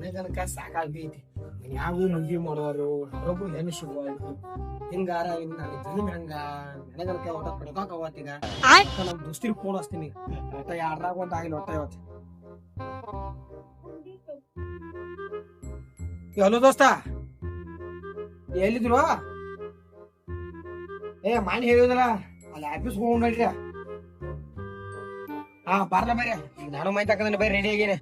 ನನಗನಕ ಸಾಕಾಗೈತಿ. ಯಾವ ಮಂದಿ ಮಾಡೋರು ಹೊರಗು ಹೆಣ್ಣು ಸಿಗುವಲ್ರು. ಹಿಂಗಾರ ಹಂಗ ನನಗನಕ ಒಟ್ಟ ಪಡ್ಕಾಕ ಅವತ್ತೀಗ ನಮ್ ದೋಸ್ತಿಗೆ ಫೋನ್ ಹಚ್ತೀನಿ. ಒಟ್ಟ ಯಾರ್ದಾಗ ಒಂದ್ ಆಗಿಲ್ಲ ಒಟ್ಟ ಇವತ್ತು. ಹಲೋ ದೋಸ್ತ, ಎಲ್ಲಿದ್ರು? ಮಾನ್ ಹೇಳಿದಲ್ಲ ಅಲ್ಲಿ ಆಫೀಸ್ ಹೋಗ್ ನೋಡ್ರಿ. ಹಾ ಬರ್ಲ ಬರ್ರಿ, ನಾನು ಮೈ ತಕ್ಕದನೆ ಬರೀ ರೆಡಿ ಆಗೇನೆ.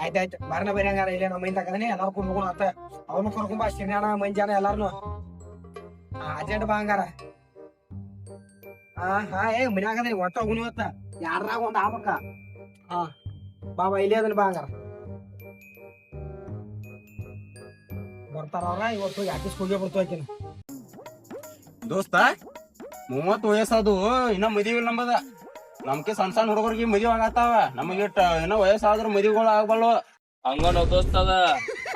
ಆಯ್ತಾಯ್ತು ಬರ್ನ ಬರೀ ಹಂಗಾರ. ಇಲ್ಲ ನಾವು ಮೈ ತಕ್ಕದನೆ ಎಲ್ಲಾರು ಕೂಡ ಹೋಗೋಣ ಅಂತ. ಅವ್ನು ಕರ್ಕೊಂಬ ಶಿರ್ಯಾಣ ಮಂಜಾನ ಎಲ್ಲಾರ್ನು. ಅರ್ಜೆಂಟ್ ಬಾ ಹಂಗಾರ. ಹಾ ಮನ್ಯಾಗದ ಒಟ್ಟ ಹೋಗುನು ಇವತ್ತ. ಯಾರ್ರಾಗ ಒಂದ್ ಆಗ್ಬೇಕ. ಹಾ ಬಾಬಾ ಇಲ್ಲೇ ಅದನ್ನ ಬಾ ಹಂಗಾರ. ಬರ್ತಾರ ಅವ್ರ ಇವತ್ತು ಆಫೀಸ್ ಹೋಗಿ ಬರ್ತಾಕಿನ. ದೋಸ್ತ 30 ವಯಸ್ಸದು ಇನ್ನ ಮದುವೆ ನಮ್ಮದ. ನಮ್ಗೆ ಸಣ್ಣ ಸಣ್ಣ ಹುಡುಗರಿಗೆ ಮದುವೆ ಆಗತ್ತಾವ. ನಮಗೆ ಇನ್ನ ವಯಸ್ಸಾದ್ರ ಮದುವೆಗಳು ಆಗ್ಬಲ್ವ. ಹಂಗ ದೋಸ್ತ ಅದ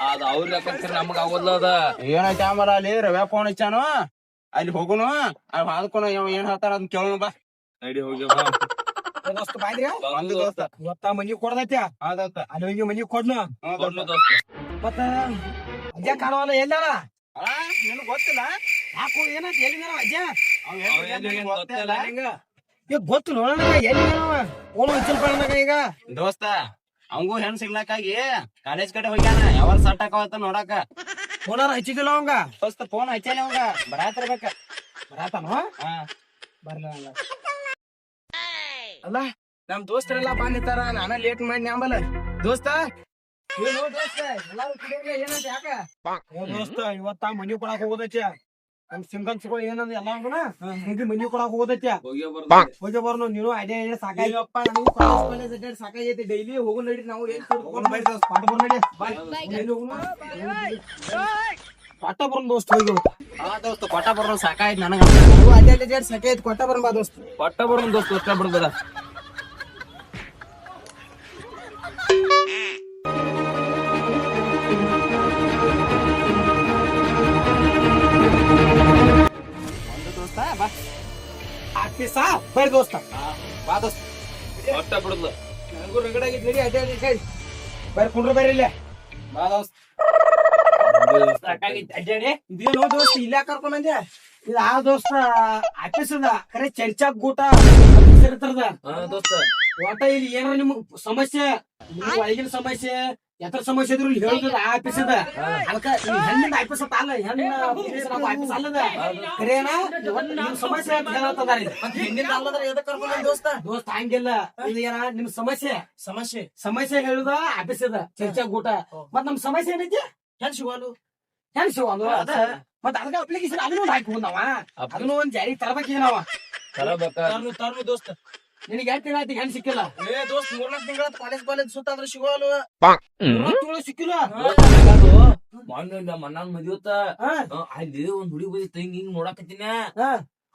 ಅದ ಅವ್ರ ಲೆಕ್ಕ ನಮಗ ಆಗೋಲ್ಲ ಅದ. ಏನೈತಿ ಆಮರ ಅಲ್ಲಿ ರವ್ಯಾ ಫೋನ್ ಹಚ್ಚಾನು, ಅಲ್ಲಿ ಹೋಗುನು ಹಾದ್ಕೊನ ಏನ್ ಹೇಳ್ತಾರ ಅದನ್ನ ಕೇಳೋಣ ಬಾ. ನಡಿ ಹೋಗಿ ದೋಸ್ತ ಬಾಯ್ರಿ ದೋಸ್ತ ಇವತ್ತ ಮನಿ ಕೊಡ್ದೈತಿ. ಹೌದತ್ತ ಅಲ್ಲಿ ಹೋಗಿ ಮನಿ ಕೊಡ್ನು. ದೋಸ್ತ ಮತ್ತ ಅಜ್ಜ ಕಾಣವಲ್ಲ ಎಲ್ಲಾರ? ನಿನಗ್ ಗೊತ್ತಿಲ್ಲ? ಯಾಕೋ ಏನಾಯ್ತು? ಎಲ್ಲಿದಾರ ಅಜ್ಜ? ಗೊತ್ತಿಲ್ಲ ಹಿಂಗ ಈಗ ಗೊತ್ತು ನೋಡೋಣ. ಎಲ್ಲಿದಾರವ? ಫೋನ್ ಹಚ್ಚಿಲ್ಪಣ್ಣಗ ಈಗ. ದೋಸ್ತ ಅವಂಗೂ ಹೆಣ್ ಸಿಗ್ಲಾಕಾಗಿ ಕಾಲೇಜ್ ಕಡೆ ಹೋಗ್ಯಾನ. ಯಾವಾಗ ಸಟ್ ಹಾಕವತ್ತ ನೋಡಾಕ. ಫೋನಾರ ಹಚ್ಚಿದಿಲ್ಲ ಅವಂಗ? ದೋಸ್ತ ಫೋನ್ ಹಚ್ಚಾನ ಅವಂಗ ಬರಾತಿರ್ಬೇಕ. ಬರಾತಾನ? ಹಾ ಬರ್ಲ ಅಲ್ಲ ನಮ್ ದೋಸ್ತರೆಲ್ಲಾ ಬಂದಿತ್ತಾರ. ನಾನ ಲೇಟ್ ಮಾಡಿ ಆಂಬಲ್ಲ. ದೋಸ್ತ ದೋಸ್ತ ಇವತ್ತ ಮನಿ ಕೊಡಾಕ್ ಹೋಗೋದೈತಿ. ನಮ್ ಸಿಂಗನ್ಸ್ಗಳು ಏನಂದ ಎಲ್ಲ ಮನಿ ಕೊಡಾಕ್ ಹೋಗೋದೈತಿ. ಹೋಗಿ ಬರ್ನು. ನೀನು ಅದೇ ಸಾಕಾಗಿಪ್ಪ. ನನಗೂ ಸಾಕಾಗೈತಿ. ಡೈಲಿ ಹೋಗು ನಡಿ. ನಾವು ಕೊಟ್ಟ ಬರ್ನ ದೋಸ್ತ. ಹೋಗಿ ದೋಸ್ತ ಕೊಟ್ಟ ಬರೋ ಸಾಕಾಯ್ತು ನನಗ. ಅದೇ ಸಾಕಾಯ್ತು. ಕೊಟ್ಟ ಬರ್ನ ಬಾ ದೋಸ್ತ. ಕೊಟ್ಟ ಬರೋಣ ದೋಸ್ತ. ಕೊಟ್ಟ ಬಿಡ್ದಾರ ದೋಸ್ತ ಬಾ. ಆಫೀಸ ಬರ್ರಿ ದೋಸ್ತ. ಬಾ ದೋಸ್ತ. ಕೊಟ್ಟ ಬಿಡುದ. ನನಗೂ ರಗಡಾಗಿದ್ ನಡಿ. ಅಡ್ಡಾಡಿ ಬರ್ರಿ ಕುಂಡ್ರ ಬರ್ರಿ ಇಲ್ಲೇ. ಬಾ ದೋಸ್ತ. ಸಾಕಾಗಿತ್ತು ಅಡ್ಡಾಡಿ. ಇದೇನೋ ದೋಸ್ತ ಇಲ್ಲ ಕರ್ಕೊಂಡ್ ಬಂದೆ. ಇದು ಆ ದೋಸ್ತ ಆಫೀಸ್ ಅದ. ಖರೆ ಚರ್ಚಾ ಗೂಟ ಇರ್ತದ ದೋಸ್ತ. ಒಟ್ಟ ಇಲ್ಲಿ ಏನಾರ ನಿಮಗ್ ಸಮಸ್ಯೆ, ನಿಮ್ಗ್ ಒಳಗಿನ ಸಮಸ್ಯೆ, ಎತ್ರ ಸಮಸ್ಯೆ ಇದ್ರು ಹೇಳುದ ಆಫೀಸ್ ಅದ. ಅದಕ್ಕ ಹೆಣ್ಣಿನ ಆಫೀಸ್ ಅಂತ ಅಲ್ಲ. ಹೆಣ್ಣಿನ ಆಫೀಸ್ ಅಲ್ಲದ. ಖರೇನ ನಿಮ್ ಸಮಸ್ಯೆ ಅಂತ ಹೇಳತ್ತದ. ಹೆಣ್ಣಿನ ಅಲ್ಲದ್ರ ಎದಕ್ ಕರ್ಕೊಂಡ್ ಬಂದಿ ದೋಸ್ತ? ದೋಸ್ತ ಹಂಗಿಲ್ಲ. ಇದು ಏನ ನಿಮ್ ಸಮಸ್ಯೆ ಸಮಸ್ಯೆ ಹೇಳುದ ಆಫೀಸ್ ಅದ. ಚರ್ಚಾ ಗೂಟ. ಮತ್ ನಮ್ ಸಮಸ್ಯೆ ಏನೈತಿ? ಹೆಣ್ ಸಿಗೋದು. ಅದ ಮತ್ ಅದಕ್ಕ ಅಪ್ಲಿಕೇಶನ್ ಅದನ್ನು ಹಾಕಿ ನಾವ. ಅದನ್ನು ಒಂದ್ ಜಾರಿ ತರಬೇಕೀಗ ನಾವ. ತರ್ನು ದೋಸ್ತ. ನಿನಗೆ ಎರಡು ತಿಂಗಳ ಹೆಣ್ ಸಿಕ್ಕಿಲ್ಲ? ದೋಸ್ತ 3-4 ತಿಂಗಳ ಕಾಲೇಜ್ ಸುತ್ತಾದ್ರೆ ಸಿಗೋಲ್ವ. ಸಿಕ್ಕಿಲ್ಲ. ಮೊನ್ನೆ ನಮ್ಮ ಅಣ್ಣನ ಮದ್ವಿತ್ತ. ಅಲ್ಲಿ ಒಂದ್ ಹುಡುಗಿ ಬಂದಿತ್ತ. ಹಿಂಗ್ ನೋಡಾಕತ್ತೀನ.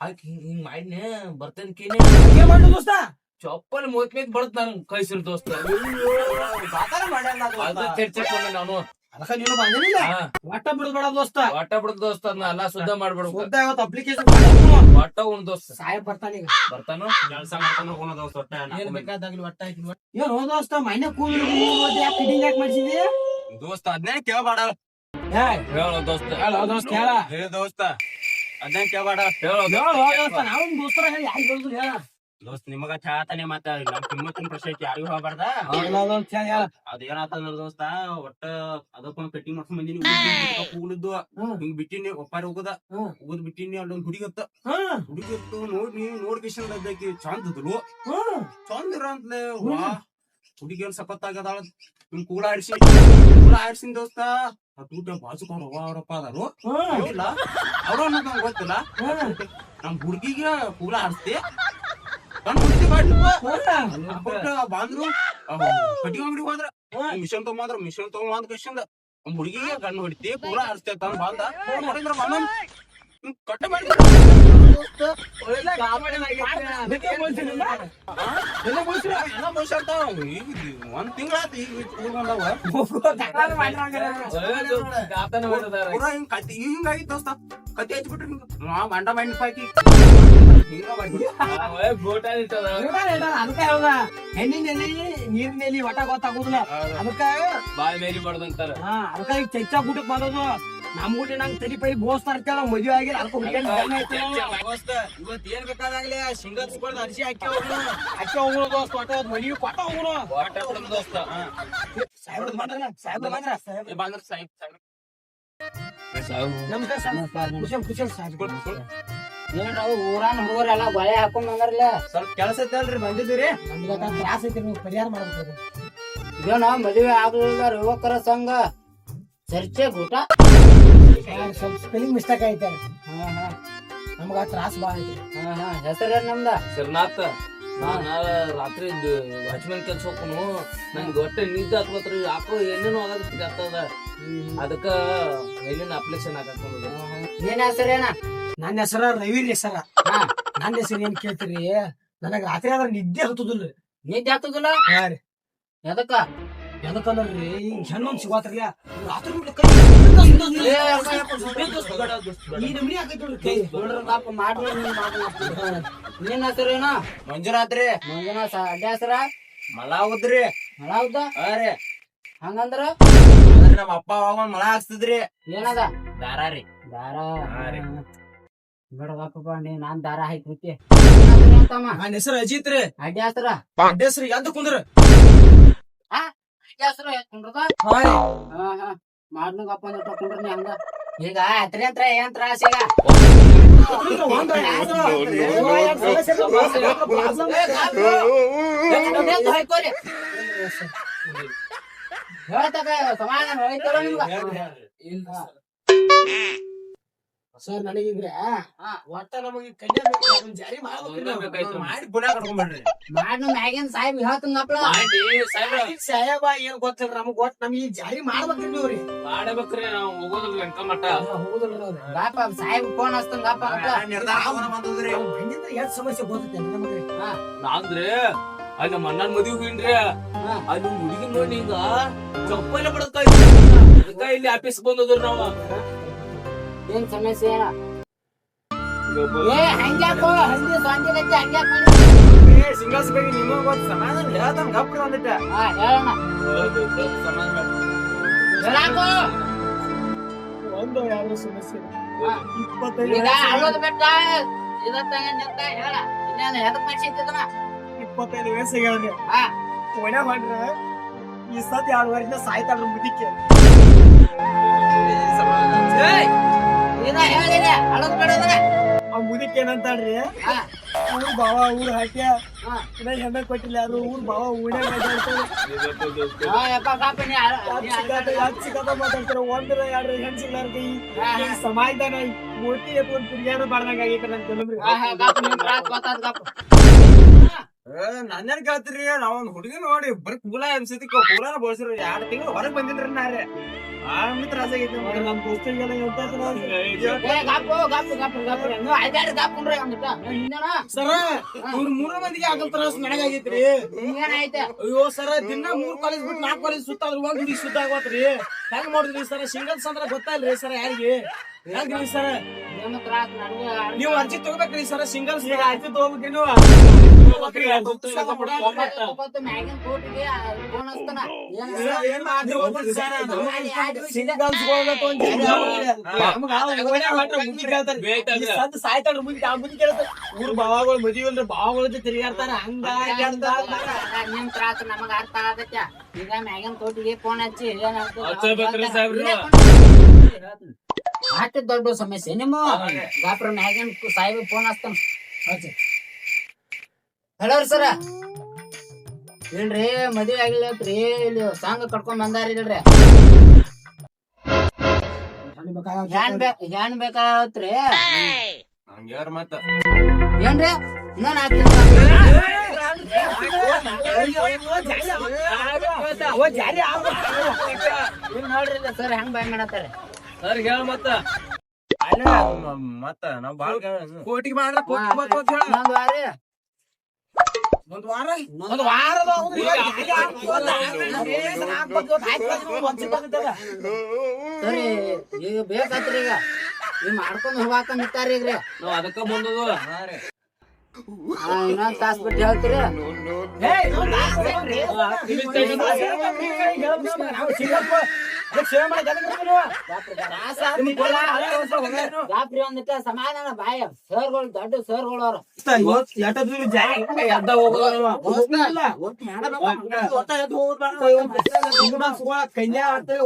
ಆಕಿ ಹಿಂಗ್ ಮಾಡಿನ ಬರ್ತೇನೆ ಕೇಳಿ. ಏನ್ ಮಾಡು ದೋಸ್ತ? ಚಪ್ಪಲ್ ಮೋತ್ಮೇದ್ ಬಡತ್ ನನ್ ಕಳ್ಸಿರ್ ದೋಸ್ತ. ಚರ್ಚೆ ನಾನು ಅದಕ್ಕ ನೀನು ಬಂದಿಲ್ಲ. ಒಟ್ಟ ಬಿಡಬೇಡ ದೋಸ್ತ. ಒಟ್ಟ ಬಿಡದ್ ದೋಸ್ತ. ಅದನ್ನ ಎಲ್ಲಾ ಶುದ್ಧ ಮಾಡ್ಬಿಡ್ಬೇಕು. ಇವತ್ತು ಅಪ್ಲಿಕೇಶನ್ ಒಟ್ಟ ಉಣ್ ದೋಸ್ತ. ಸಾಹೇಬ್ ಬರ್ತಾನೀಗ. ಬರ್ತಾನು ಕೆಲಸ ಮಾಡ್ತಾನ ಹೋಗೋಣ ದೋಸ್ತ. ಒಟ್ಟ ಏನ್ ಬೇಕಾದಾಗ್ಲಿ ಒಟ್ಟ ಹಾಕಿ. ಏನ್ ಹೋ ದೋಸ್ತ ಮನೆ ಕೂಲಿ ಫಿಟ್ಟಿಂಗ್ ಯಾಕೆ ಮಾಡ್ಸಿದಿ ದೋಸ್ತ? ಅದ್ನೇ ಕೇಳಬೇಡ. ಹೇಳೋ ದೋಸ್ತ. ದೋಸ್ತ ಹೇಳ. ಹೇ ದೋಸ್ತ ಅದ್ನೇ ಕೇಳಬೇಡ. ಹೇಳೋ ದೋಸ್ತ ನಾವು ದೋಸ್ತರ ಹೇಳಿ ಯಾಕೆ ಬರುದು ಹೇಳ. ದೋಸ್ತ ನಿಮಗ ಚಾತಾನೆ ಮತ್ತ ನಮ್ ಕಿಮ್ಮತ್ತಿನ ಪ್ರಶ್ನೆ ಯಾರಿಗೂ ಹೋಗ್ಬಾರ್ದ. ಅದೇನಾತಂದ್ರ ದೋಸ್ತ ಒಟ್ಟ ಅದಕ್ಕೊಂದ್ ಕಟ್ಟಿಂಗ್ ಮಾಡ್ಕೊಂಡ್ ಬಂದಿನಿ. ಕೂಲಿದ್ದು ಹಿಂಗ್ ಬಿಟ್ಟಿನಿ. ಒಪ್ಪಾರಿ ಹೋಗದ್ ಬಿಟ್ಟಿನಿ. ಅಲ್ಲೊಂದ್ ಹುಡುಗತ್ತ ನೋಡ್ಕೇಶನ್ ಅದಕ್ಕೆ ಚಂದದ್ರು. ಚಂದ ಇರ ಅಂತಲೇ ಹುಡುಗಿ ಸಖತ್ ಆಗದಾಳ. ನಿಮ್ ಕೂಳ ಆಡ್ಸಿನ ದೋಸ್ತ. ಊಟ ಬಾಜುಕೊಂಡ್ ಅವರಪ್ಪ ಅದಾರು. ಅವ್ರ ಅನ್ನೋದ್ ಗೊತ್ತಿಲ್ಲ. ನಮ್ ಹುಡ್ಗಿಗೆ ಕೂಳ ಆಡ್ಸ್ತಿ ಬಾಂದ್ರು. ಕಟ್ಟಿಗೆ ಅಂಗಡಿ ಹೋದ್ರ ಮಿಷನ್ ತಗೊಂಡ್ ಕಷ್ಟ ಹುಡುಗಿಗೆ ಗಣ್ಣು ಹೊಡಿತಿ. ಕೂಳ ಆಡ್ಸ್ತೇತ ಬಾಂದ ನೋಡಿದ್ರ ಕಟ್ಟ ಮಾಡಿ ಒಂದ್ ತಿಂಗಳಾತ. ಈಗ ಹಿಂಗಾಗಿತ್ತು ದೋಸ್ತ. ಕತ್ತಿ ಹಚ್ಬಿಟ್ರಿ ಹಿಂಗ ಮಂಡ ಮಂಡಿ ಹಾಕಿ ಹಿಂಗ ಮಾಡ್ಬಿಡಿ ಅದಕ್ಕ ಹೇಳ್ದ ಹೆಣ್ಣಿನಲ್ಲಿ ನೀರಿನಲ್ಲಿ ಒಟ ಗೊತ್ತಾಗುದಿಲ್ಲ ಅದಕ್ಕ ಬಾಯ್ ಮೇಲಿ ಮಾಡ್ದಂತಾರ ಅದಕ್ಕ ಈಗ ಚೈಚಾ ಊಟಕ್ ಮಾಡೋದು ನಮ್ ಊಟ ನಂಗ್ ತಲಿ ಪರಿ ಬೋಸ್ತಾರ ಕೇಳ ಮದ್ವೆ ಆಗಿಲ್ಲ ಅದಕ್ಕ ಹುಡುಗಿ ಇವತ್ ಏನ್ ಬೇಕಾದಾಗ್ಲಿ ಶೇಂಗಾಸ್ಕೊಳ್ದ ಅರಿಶಿ ಹಾಕಿ ಹೋಗ್ನು ಅಕ್ಕ ಹೋಗುಣ ದೋಸ್ತ ಒಟ ಮದ್ವಿ ಕೊಟ್ಟ ಹೋಗುಣ ದೋಸ್ತ ಸಾಹೇಬ್ರ ಮಾಡ್ರಲ್ಲ ಸಾಹೇಬ್ರ ಮಾಡ್ರ ಬಂದ್ರ ಸಾಹೇಬ್ ನಮಸ್ಕಾರ ಸಾಹೇಬ್ ಕುಶಲ್ ಕುಶಲ್ ಸಾಹೇಬ್ ಏನ್ರ ಊರಾನ್ ಹುಡುಗರೆಲ್ಲ ಬಳೆ ಹಾಕೊಂಡ್ ಬಂದಾರಲ್ಲ ಸ್ವಲ್ಪ ಕೆಲಸ ಐತಲ್ರಿ ಬಂದಿದ್ದೀರಿ ನಮ್ಗ ತ್ರಾಸ ಐತಿ ನೀವು ಪರಿಹಾರ ಮಾಡ್ಬೇಕು ಇದೇನ ಮದುವೆ ಆಗ್ಲಿಲ್ಲ ಯುವಕರ ಸಂಘ ಚರ್ಚೆ ಊಟ ಸ್ವಲ್ಪ ಸ್ಪೆಲ್ಲಿಂಗ್ ಮಿಸ್ಟೇಕ್ ಐತೆ ನಮ್ಗ ತ್ರಾಸ ಬಾಳ ಐತಿ ಹೆಸರೇನ್ ನಮ್ದ ಸರ್ನಾಥ್ ನಾನ ರಾತ್ರಿ ವಾಚ್ಮನ್ ಕೆಲ್ಸ ಹೋಗ್ನು ನನ್ಗೆ ಒಟ್ಟೆ ನಿದ್ದೆ ಹತ್ಬತ್ರಿ ಯಾಕೋ ಏನೇನು ಆಗತ್ತಿ ಆಗ್ತದ ಅದಕ್ಕ ಏನೇನು ಅಪ್ಲಿಕೇಶನ್ ಹಾಕೊಂಡ್ ನಿನ್ ಹೆಸರೇನ ನನ್ನ ಹೆಸರ ರವಿರ್ ಹೆಸರ ನನ್ನ ಹೆಸರು ಏನ್ ಕೇಳ್ತೀರಿ ನನಗ ರಾತ್ರಿ ಆದ್ರ ನಿದ್ದೆ ಹತ್ತುದಿಲ್ರಿ ನಿದ್ದೆ ಆಗ್ತದಲ್ಲ ಹಾ ರೀ ಎದಕ್ಕ ಎದಕ್ಕಂದ್ರಿ ಈಗ ಹೆಣ್ಣೊಂದ್ ಸಿಗೋತ್ರಲ್ಲ ರಾತ್ರಿ ಈ ನಮ್ನಿ ಆಗೈತಿ ಕೈ ಮಾಡ್ರಿ ನಿನ್ ಹೆಸರೇನ ಮಂಜುನಾಥ್ರಿ ಮಂಜುನಾಥ ಅಡ್ಡ ಹೆಸರ ಮಲಾವುದ್ರಿ ಹಳಾವ್ದ ಹಾ ಹಂಗಂದ್ರ ರೀ ನಮ್ಮ ಅಪ್ಪ ಅವಾಗ ಮಳ ಹಾಕ್ತಿದ್ರಿ ಏನದ ದಾರ ರೀ ದಾರ ಹಾ ರೀ. ಬಿಡದಪ್ಪ ನಾನ್ ದಾರ ಹಾಕ್ಬಿಟ್ಟಿ ಅಂತಮ್ಮ ನನ್ನ ಹೆಸರು ಅಜಿತ್ ರೀ ಅಡ್ಡ ಹೆಸರ ಅಡ್ಡ ಹೆಸರು ಎಂತ ಕುಂದ್ರ ಅಡ್ಡ ಹೆಸರು ಕುಂಡ್ರದ ಮಾಡ್ನಗಪ್ಪ ಕುಂಡ್ರಿ ಹಂಗ ಈಗ ಹತ್ರ ಏನ್ ತ್ರಾಸ ಈಗ ಹೇಳ್ತಕ ಸಮಾಧಾನ ಹೇಳ್ತಾರ ನಿಮ್ಗ ಸರ್ ನನಗೀಗ್ರೆ ಒಟ್ಟ ನಮಗೆ ಕನ್ಯಾ ಬೇಕು ಅದನ್ನ ಜಾರಿ ಮಾಡ್ಬೇಕು ಮಾಡಿ ಗುಣ ಕಟ್ಕೊಂಡ್ಬಿಡ್ರಿ ಮಾಡ್ನು ಮ್ಯಾಗಿನ್ ಸಾಹೇಬ್ ಹೇಳ್ತಂಗಪ್ಲ ಸಾಹೇಬ ಏನ್ ಗೊತ್ತಿಲ್ಲ ನಮಗ್ ಒಟ್ಟ ನಮ್ಗೆ ಈಗ ಜಾರಿ ಮಾಡ್ಬೇಕ್ರಿ ನೀವ್ರಿ ಮಾಡಬೇಕ್ರಿ ನಾವು ಹೋಗೋದಿಲ್ಲ ವೆಂಕ ಮಠ ಹೋಗುದಿಲ್ಲ ನೋಡ್ರಿ ಗಾಪ ಸಾಹೇಬ್ ಫೋನ್ ಹಚ್ತಂಗಪ್ಪ ನಿರ್ಧಾರ ತಗೊಂಡ್ ಬಂದದ್ರಿ ಬಂದಿದ್ರೆ ಎಷ್ಟ್ ಸಮಸ್ಯೆ ಗೊತ್ತೈತೆ ನಮಗೆ ನಾಂದ್ರೆ ಅಲ್ಲಿ ನಮ್ಮ ಅಣ್ಣನ್ ಮದ್ವಿ ಹೋಗಿನ್ರಿ ಅಲ್ಲಿ ಹುಡುಗಿ ನೋಡಿ ಈಗ ಚಪ್ಪಲೆ ಬಡಕ ಅದಕ್ಕ ಇಲ್ಲಿ ಆಫೀಸ್ ಬಂದದ್ರು ನಾವು ಏನ್ ಸಮಸ್ಯೆ ಏನ ಏ ಹಂಗ್ಯಾಕೋ ಹಂದಿ ಸ್ವಂತಿ ಗಚ್ಚ ಹಂಗ್ಯಾಕ್ ಸಿಂಗಲ್ಸ್ ಬಗ್ಗೆ ನಿಮಗ್ ಗೊತ್ತ ಸಮಾಧಾನ ಹೇಳ್ತಾನ ಗಪ್ರಿ ಒಂದಿಟ್ಟ ಹೇಳೋಣ ಹೇಳಾಕೋ ಒಂದು ಯಾವ್ದು ಸಮಸ್ಯೆ ಈಗ ಅಳ್ಳೋದ್ ಬೆಟ್ಟ ಇದತ್ತಾಗ ನಿಂತ ಹೇಳ ಇನ್ನೇನು ಎದಕ್ ಮನ್ಸಿದ್ದನ 25 ವಯಸ್ಸಿಗೆ ಹೇಳಿ ಹಾ ಒಳ್ಳೆ ಮಾಡ್ರ ಈ ಸತಿ 2 ವರ್ಷ ಸಾಯ್ತಾಳ್ರಿ ಮುದಿಕ್ಕೆ ಇದ ಹೇಳಿದೆ ಅಳ್ಳೋದ್ ಬೇಡದನ ಆ ಮುದಿಕ್ಕೆ ಏನಂತಾಳ್ರಿ ಊರ್ ಬಾವ ಊರ್ ಹಾಕ್ಯ ಇನ್ನ ಹೆಣ್ಣೆ ಕೊಟ್ಟಿಲ್ಲ ಯಾರು ಊರ್ ಬಾವ ಊರೇ ಯಪ್ಪ ಕಾಪಿ ಸಿಕ್ಕದ ಮಾತಾಡ್ತಾರೆ ಒಂದ್ರ 2 ಹೆಣ್ ಸಿಗ್ಲಾರ್ದಿ ಈ ಸಮಾಜದಾನ ಮೂರ್ತಿ ಎತ್ಕೊಂಡ್ ತಿರ್ಗ್ಯಾಡ ಬಾಡ್ದಂಗ ಆಗೈತೆ ನನ್ ಕೆಲವ್ರಿ ನನ್ನೇನ್ ಕೇಳ್ತೀರಿ ನಾವ್ ಒಂದ್ ಹುಡುಗಿ ನೋಡಿ ಬರೀ ಕೂಲ ಎಬ್ಸಿತಿ ಕೂಲಾನ ಬೋಳ್ಸಿರು 2 ತಿಂಗಳು ಹೊರಗ್ ಬಂದಿನ್ರಿ ನಾರೇ ಆಮೇಲೆ ತ್ರಾಸ ಆಗೈತಿ ನಮ್ ದೋಸ್ತರಿಗೆಲ್ಲ ಸರ ಇವ್ರ 3 ಮಂದಿಗೆ ಆಗಲ್ ತ್ರಾಸ ನನಗಾಗೈತ್ರಿ ಅಯ್ಯೋ ಸರ ದಿನ 3 ಕಾಲೇಜ್ ಬಿಟ್ಟು 4 ಕಾಲೇಜ್ ಸುತ್ತಾದ್ರು ಒಂದ್ ಹುಡುಗಿ ಸುತ್ತ ಆಗೋತ್ರಿ ಹೆಂಗ್ ಮಾಡಿದ್ರಿ ಸರ ಸಿಂಗಲ್ಸ್ ಅಂದ್ರ ಗೊತ್ತಾಯಿಲ್ರಿ ಸರ ಯಾರಿಗೆ ಹೆಂಗ್ರಿ ಸರ ನೀವು ಅರ್ಜಿ ತಗೋಬೇಕ್ರಿ ಸರ ಸಿಂಗಲ್ಸ್ ಅರ್ಜಿ ತಗೋಬೇಕ್ರಿ ನೀವು ಸಾಯ್ತಾಳ್ರಿ ಮುಂದೆ ಆ ಮುಂದೆ ಕೇಳ್ತಾರ ಊರ್ ಭಾವಗಳು ಮದುವೆ ಭಾವಗಳ ಜೊತೆ ತಿರುಗಾಡ್ತಾರ ಹಂಗ ನಿಮ್ ತ್ರಾಸ ನಮಗ ಅರ್ಥ ಆಗತ್ತ ಈಗ ಮ್ಯಾಗಿನ್ ಕೋಟಿಗೆ ಫೋನ್ ಹಚ್ಚಿ ಅಷ್ಟು ದೊಡ್ಡ ಸಮಸ್ಯೆ ನಿಮ್ಮ ಗಾಪ್ರ ಮ್ಯಾಗಿನ್ ಸಾಹೇಬ್ ಫೋನ್ ಹಚ್ತಾನ ಹಲೋ ಸರ ಏನ್ರಿ ಮದ್ವೆ ಆಗಿಲ್ಲತ್ರಿ ಇಲ್ಲಿ ಸಾಂಗ್ ಕಟ್ಕೊಂಡ್ ಬಂದಾರಿ ಇಲ್ರಿ ಏನ್ ಬೇಕಾಗತ್ರಿ ಹಂಗ್ಯಾರ ಮತ್ತ ಏನ್ರಿ ಇನ್ನೊಂದ್ ನೋಡ್ರಿ ಸರ್ ಹೆಂಗ್ ಬಾಯ್ ಮಾಡತ್ತಾರ ಸರ್ ಹೇಳ ಮತ್ತ ಮತ್ತ ನಾವ್ ಬಾಳ್ ಕೋಟಿಗೆ ಮಾಡ್ರ ಇನ್ನೊಂದ್ ವಾರ ಒಂದ್ ವಾರದ ಸರಿ ಈಗ ಬೇಕತ್ರಿ ಈಗ ನೀವ್ ಮಾಡ್ಕೊಂಡ್ ಹೋಗಾಕ ನಿಂತಾರಿ ಈಗ ನಾವ್ ಅದಕ್ಕ ಬಂದದು ಇನ್ನೊಂದ್ ತಾಸ್ ಬಿಟ್ಟು ಹೇಳ್ತೀರಿ ಜಾತ್ರೆ ಒಂದಿಟ್ಟ ಸಮಾಧಾನ ಬಾಯ ಸರ್ಗಳು ದೊಡ್ಡ ಸರ್ಗಳು ಅವ್ರು ಜಾತ್ರೆ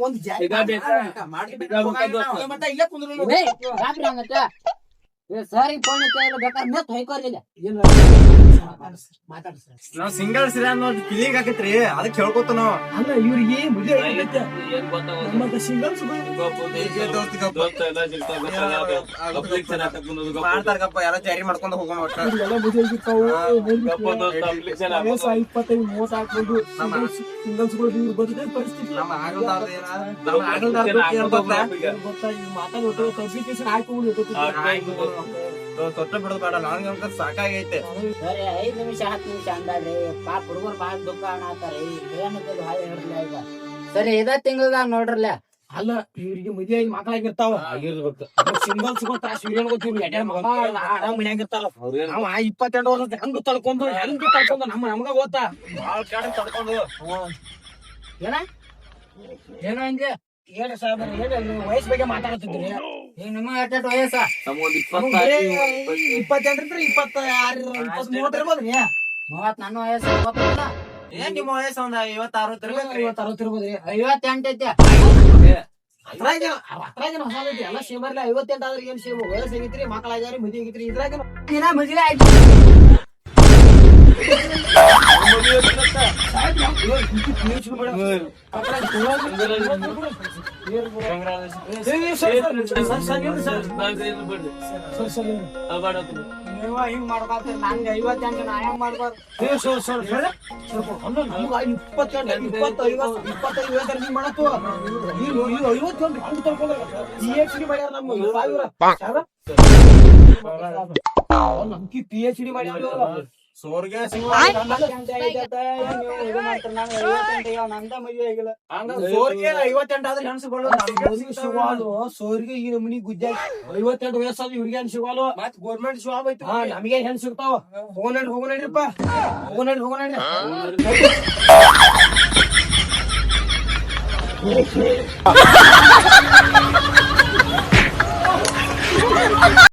ಒಂದಿಟ್ಟ ಸರಿಗೆ ಫೋನ್ ಬೇಕಾದ್ರೆ ಮೆತ್ ಹೊಯ್ಕೋರಿಲ್ಲ ನಾವ್ ಸಿಂಗಲ್ಸ್ ಅನ್ನೋದು ಫೀಲಿಂಗ್ ಆಕೈತ್ರಿ ಅದಕ್ಕೆ ಹೇಳ್ಕೊತ ನಾವ್ ಅಲ್ಲ ಇವ್ರಿಗೆ ಮದುವೆ ಆಗೈತೆ. ಏನ್ ಗೊತ್ತಾಗೋದು? ಮತ್ತೆ singles ಗಳು ಮಾಡ್ತಾರಪ್ಪ ಎಲ್ಲ ಜಾರಿ ಮಾಡ್ಕೊಂಡ್ ಹೋಗೋಣ ಒಟ್ಟ ಇವ್ರಿಗೆಲ್ಲ ಮದುವೆ ಆಗಿರ್ತಾವು. ವಯಸ್ಸು 25, 30 ಹಾಕ್ಬೋದು. Singles ಗಳು ಇವ್ರು ಬದುಕೇ ಪರಿಸ್ಥಿತಿ ನಮ್ಮ ಆಗಲ್ದಾರ್ದ ಏನ ನಮ್ಮ ಆಗಲ್ದಾರ್ದ ಏನ್ ಗೊತ್ತಾ ಗೊತ್ತಾಗಿ ಮಾತಾಡೋದು ಅಪ್ಲಿಕೇಶನ್ ಹಾಕೊಂಡು ತೊಟ್ಟ ಬಿಡೋದು ಬೇಡ ನನ್ಗಂತ ಸಾಕಾಗೈತೆ ಸರಿ 5 ನಿಮಿಷ 10 ನಿಮಿಷ ಅಂದಾಡ್ರಿ ಪಾಪ ಹುಡುಗರು ಬಾಳ ದುಃಖ ಅನ್ನತಾರಿ ಏನಂತದ ಹಾಳ ಹೇಳ್ರಲ್ಲ ಈಗ ಸರಿ ಇದ ತಿಂಗಳದಾಗ ನೋಡ್ರಲ್ಲ ಅಲ್ಲ ಇವ್ರಿಗೆ ಮದುವೆ ಆಗಿ ಮಕ್ಕಳಾಗಿರ್ತಾವ ಸಿಂಗಲ್ಸ್ ಗೊತ್ತಾ ಸೂರ್ಯನ್ ಗೊತ್ತಿವ್ರು ಎಡ್ಯಾರ ಮನ್ಯಾಗ ಇರ್ತಾರ ಅವ 22 ವರ್ಷ ಹೆಂಗ್ ತಡ್ಕೊಂಡು ನಮಗ ಗೊತ್ತಾ ಬಾಳ್ ಕಾಡ ತಡ್ಕೊಂಡು ಏನ ಏನೋ ಅಂದೆ ಹೇಳಿ ಸಾಹೇಬ್ರ ಹೇಳಿ ವಯಸ್ಸು ಬಗ್ಗೆ ಮಾತಾಡ್ತಿದ್ರಿ ಈಗ ನಿಮ್ಮ ಎಟ್ಟ ವಯಸ್ಸ ನಮ್ಗೊಂದ್ 28 26 23 ಇರ್ಬೋದ್ರಿ 30 ನನ್ನ ವಯಸ್ಸು ಗೊತ್ತಿಲ್ಲ ಏನ್ ನಿಮ್ಮ ವಯಸ್ಸು ಒಂದ್ 50-60 ಇರ್ಬೇಕ್ರಿ 50-60 ಇರ್ಬೋದ್ರಿ 58 ಐತೆ ಅದ್ರಾಗಿನ ಹೊಸ ಐತಿ ಎಲ್ಲ ಸೇಮರ್ಲಿ 58 ಆದ್ರೆ ಏನ್ ಸೇಮ್ ವಯಸ್ಸು ಆಗೈತ್ರಿ ಮಕ್ಕಳಾಗ್ಯಾರಿ ಮದುವೆ ಆಗೈತ್ರಿ ಇದ್ರಾಗಿನ ದಿನ ಮದುವೆ ಆಯ್ತು ಹಿಂಗ್ ಮಾಡ್ಕೊಳ್ತೀರಿ ನಂಗೆ 58 ನಾ ಹೆಂಗ್ ಮಾಡ್ಬಾರ್ದು PhD ಮಾಡ್ಯಾರ ಸೋರ್ಗೆ ನಂದ ಮದುವೆ ಆಗಿಲ್ಲ ಹಂಗ ಸೋರ್ಗೆ 58 ಆದ್ರೆ ಹೆಣ್ಸುಗಳು ಸೋರಿಗೆ ಈ ನಮನಿ ಗುಜ್ಜ 58 ವಯಸ್ಸಾದ ಇವ್ರಿಗೆ ಹೆಣ್ ಸಿಗಲ್ಲ ಮತ್ ಗೋರ್ಮೆಂಟ್ ಜಾಬ್ ಐತಿ ನಮಗೆ ಹೆಣ್ ಸಿಗ್ತಾವ ಹೋಗೋಣ